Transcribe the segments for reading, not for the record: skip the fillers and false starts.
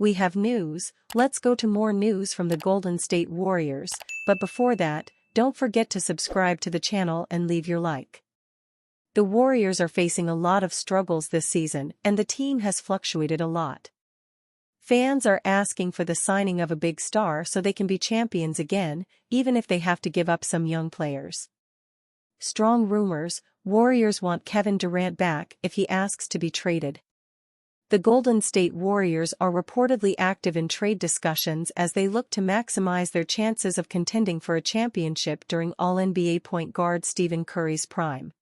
we have news. Let's go to more news from the Golden State Warriors, but before that, don't forget to subscribe to the channel and leave your like. The Warriors are facing a lot of struggles this season and the team has fluctuated a lot. Fans are asking for the signing of a big star so they can be champions again, even if they have to give up some young players. Strong rumors, Warriors want Kevin Durant back if he asks to be traded. The Golden State Warriors are reportedly active in trade discussions as they look to maximize their chances of contending for a championship during All-NBA point guard Stephen Curry's prime.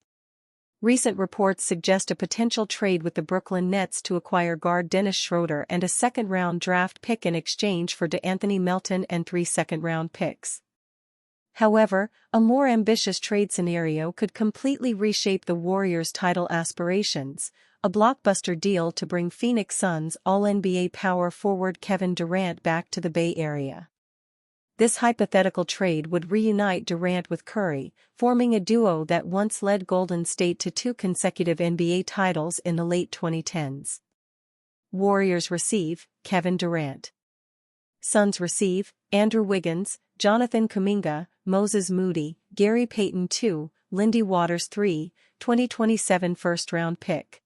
Recent reports suggest a potential trade with the Brooklyn Nets to acquire guard Dennis Schroeder and a second-round draft pick in exchange for DeAnthony Melton and 3 second-round picks. However, a more ambitious trade scenario could completely reshape the Warriors' title aspirations, a blockbuster deal to bring Phoenix Suns All-NBA power forward Kevin Durant back to the Bay Area. This hypothetical trade would reunite Durant with Curry, forming a duo that once led Golden State to 2 consecutive NBA titles in the late 2010s. Warriors receive Kevin Durant. Suns receive Andrew Wiggins, Jonathan Kuminga, Moses Moody, Gary Payton II, Lindy Waters III, 2027 first-round pick.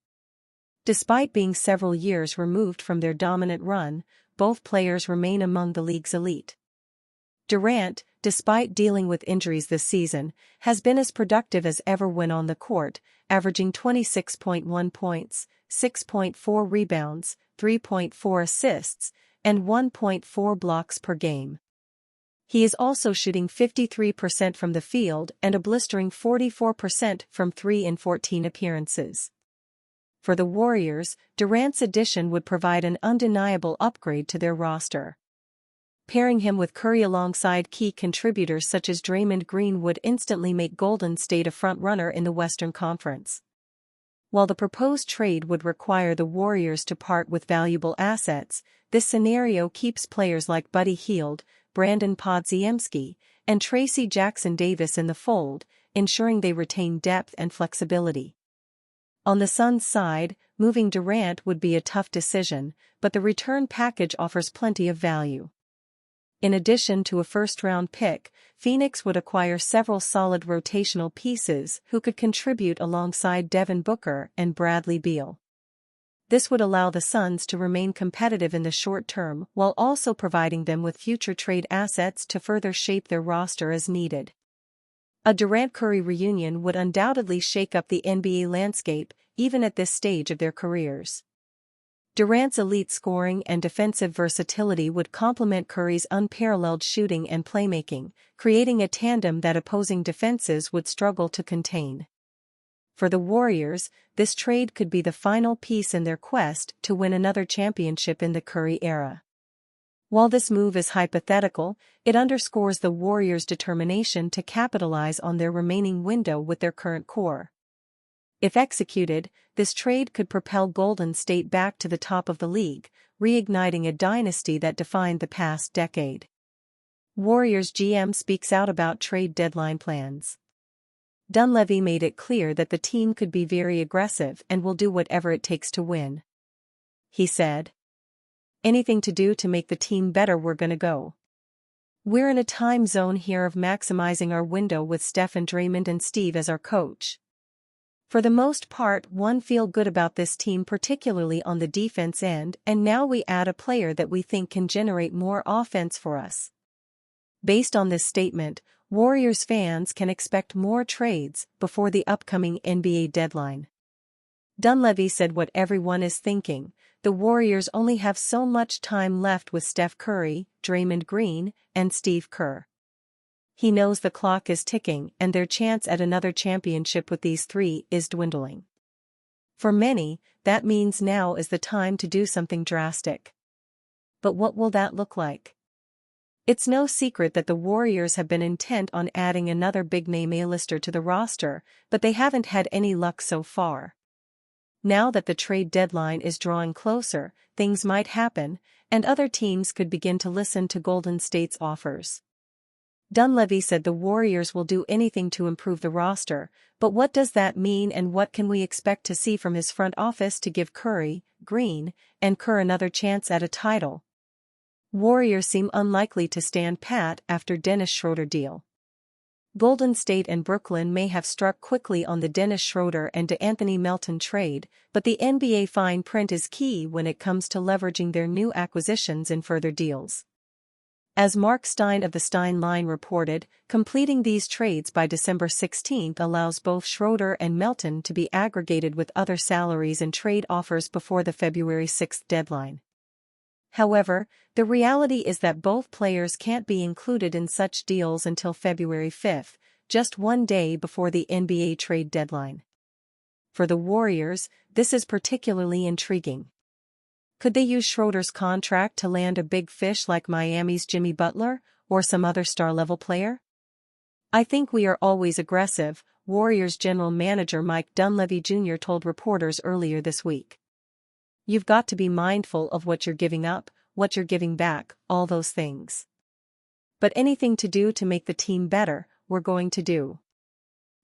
Despite being several years removed from their dominant run, both players remain among the league's elite. Durant, despite dealing with injuries this season, has been as productive as ever when on the court, averaging 26.1 points, 6.4 rebounds, 3.4 assists, and 1.4 blocks per game. He is also shooting 53% from the field and a blistering 44% from 3 in 14 appearances. For the Warriors, Durant's addition would provide an undeniable upgrade to their roster. Pairing him with Curry alongside key contributors such as Draymond Green would instantly make Golden State a front-runner in the Western Conference. While the proposed trade would require the Warriors to part with valuable assets, this scenario keeps players like Buddy Hield, Brandon Podziemski, and Tracy Jackson-Davis in the fold, ensuring they retain depth and flexibility. On the Suns' side, moving Durant would be a tough decision, but the return package offers plenty of value. In addition to a first-round pick, Phoenix would acquire several solid rotational pieces who could contribute alongside Devin Booker and Bradley Beal. This would allow the Suns to remain competitive in the short term while also providing them with future trade assets to further shape their roster as needed. A Durant-Curry reunion would undoubtedly shake up the NBA landscape, even at this stage of their careers. Durant's elite scoring and defensive versatility would complement Curry's unparalleled shooting and playmaking, creating a tandem that opposing defenses would struggle to contain. For the Warriors, this trade could be the final piece in their quest to win another championship in the Curry era. While this move is hypothetical, it underscores the Warriors' determination to capitalize on their remaining window with their current core. If executed, this trade could propel Golden State back to the top of the league, reigniting a dynasty that defined the past decade. Warriors GM speaks out about trade deadline plans. Dunleavy made it clear that the team could be very aggressive and will do whatever it takes to win. He said, "Anything to do to make the team better, we're gonna go. We're in a time zone here of maximizing our window with Steph and Draymond and Steve as our coach. For the most part, one feel good about this team, particularly on the defense end, and now we add a player that we think can generate more offense for us." Based on this statement, Warriors fans can expect more trades before the upcoming NBA deadline. Dunleavy said what everyone is thinking: the Warriors only have so much time left with Steph Curry, Draymond Green, and Steve Kerr. He knows the clock is ticking and their chance at another championship with these three is dwindling. For many, that means now is the time to do something drastic. But what will that look like? It's no secret that the Warriors have been intent on adding another big-name A-lister to the roster, but they haven't had any luck so far. Now that the trade deadline is drawing closer, things might happen, and other teams could begin to listen to Golden State's offers. Dunleavy said the Warriors will do anything to improve the roster, but what does that mean and what can we expect to see from his front office to give Curry, Green, and Kerr another chance at a title? Warriors seem unlikely to stand pat after Dennis Schroeder deal. Golden State and Brooklyn may have struck quickly on the Dennis Schroeder and DeAnthony Melton trade, but the NBA fine print is key when it comes to leveraging their new acquisitions in further deals. As Mark Stein of the Stein Line reported, completing these trades by December 16 allows both Schroeder and Melton to be aggregated with other salaries and trade offers before the February 6 deadline. However, the reality is that both players can't be included in such deals until February 5, just one day before the NBA trade deadline. For the Warriors, this is particularly intriguing. Could they use Schroeder's contract to land a big fish like Miami's Jimmy Butler, or some other star-level player? "I think we are always aggressive," Warriors general manager Mike Dunleavy Jr. told reporters earlier this week. "You've got to be mindful of what you're giving up, what you're giving back, all those things. But anything to do to make the team better, we're going to do.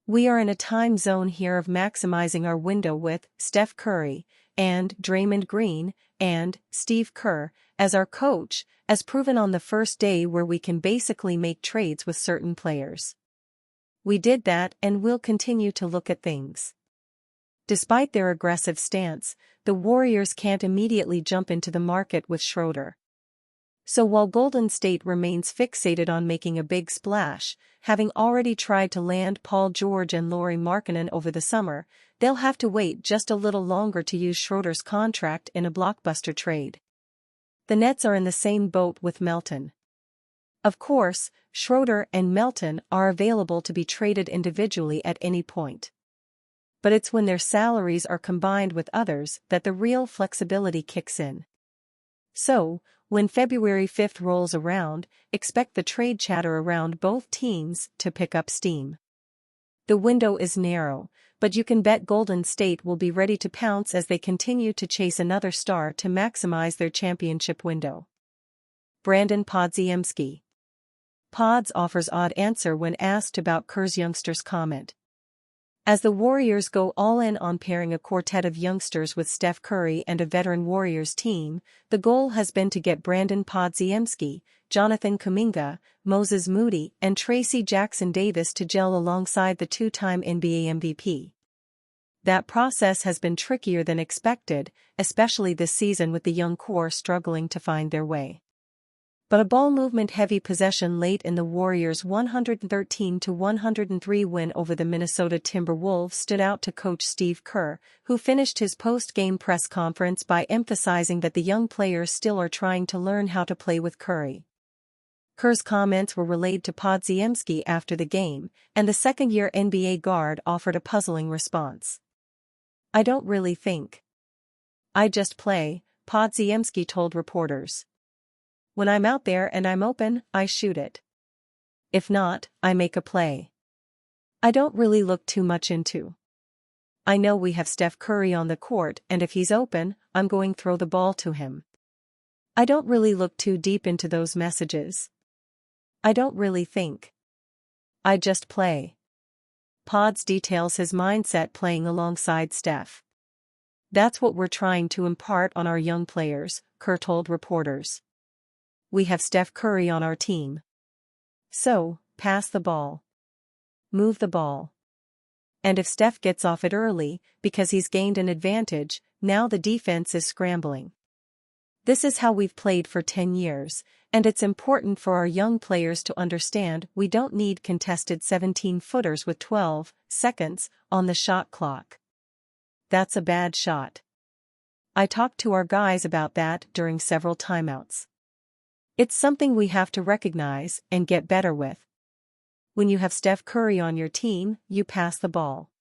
We are in a time zone here of maximizing our window with Steph Curry, and Draymond Green, and Steve Kerr, as our coach, as proven on the first day where we can basically make trades with certain players. We did that and we'll continue to look at things." Despite their aggressive stance, the Warriors can't immediately jump into the market with Schroeder. So while Golden State remains fixated on making a big splash, having already tried to land Paul George and Lauri Markkanen over the summer, they'll have to wait just a little longer to use Schroeder's contract in a blockbuster trade. The Nets are in the same boat with Melton. Of course, Schroeder and Melton are available to be traded individually at any point. But it's when their salaries are combined with others that the real flexibility kicks in. So, when February 5 rolls around, expect the trade chatter around both teams to pick up steam. The window is narrow, but you can bet Golden State will be ready to pounce as they continue to chase another star to maximize their championship window. Brandon Podziemski. Pods offers odd answer when asked about Kerr's youngsters comment. As the Warriors go all in on pairing a quartet of youngsters with Steph Curry and a veteran Warriors team, the goal has been to get Brandon Podziemski, Jonathan Kuminga, Moses Moody, and Tracy Jackson Davis to gel alongside the two-time NBA MVP. That process has been trickier than expected, especially this season with the young core struggling to find their way. But a ball movement-heavy possession late in the Warriors' 113-103 win over the Minnesota Timberwolves stood out to coach Steve Kerr, who finished his post-game press conference by emphasizing that the young players still are trying to learn how to play with Curry. Kerr's comments were relayed to Podziemski after the game, and the second-year NBA guard offered a puzzling response. "I don't really think. I just play," Podziemski told reporters. "When I'm out there and I'm open, I shoot it. If not, I make a play. I don't really look too much into. I know we have Steph Curry on the court and if he's open, I'm going to throw the ball to him. I don't really look too deep into those messages. I don't really think. I just play." Pods details his mindset playing alongside Steph. "That's what we're trying to impart on our young players," Kerr told reporters. "We have Steph Curry on our team. So, pass the ball. Move the ball. And if Steph gets off it early, because he's gained an advantage, now the defense is scrambling. This is how we've played for 10 years, and it's important for our young players to understand we don't need contested 17-footers with 12 seconds on the shot clock. That's a bad shot. I talked to our guys about that during several timeouts. It's something we have to recognize and get better with. When you have Steph Curry on your team, you pass the ball.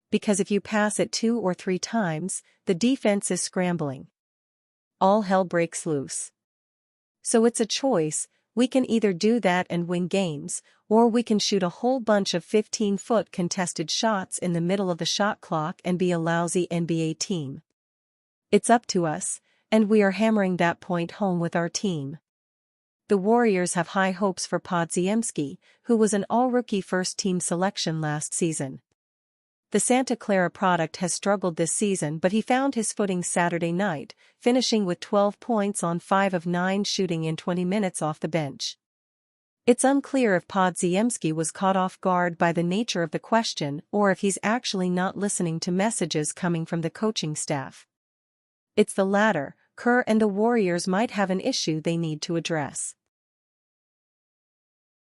Because if you pass it 2 or 3 times, the defense is scrambling. All hell breaks loose. So it's a choice, we can either do that and win games, or we can shoot a whole bunch of 15-foot contested shots in the middle of the shot clock and be a lousy NBA team. It's up to us, and we are hammering that point home with our team." The Warriors have high hopes for Podziemski, who was an all-rookie first-team selection last season. The Santa Clara product has struggled this season, but he found his footing Saturday night, finishing with 12 points on 5 of 9 shooting in 20 minutes off the bench. It's unclear if Podziemski was caught off guard by the nature of the question or if he's actually not listening to messages coming from the coaching staff. It's the latter. Kerr and the Warriors might have an issue they need to address.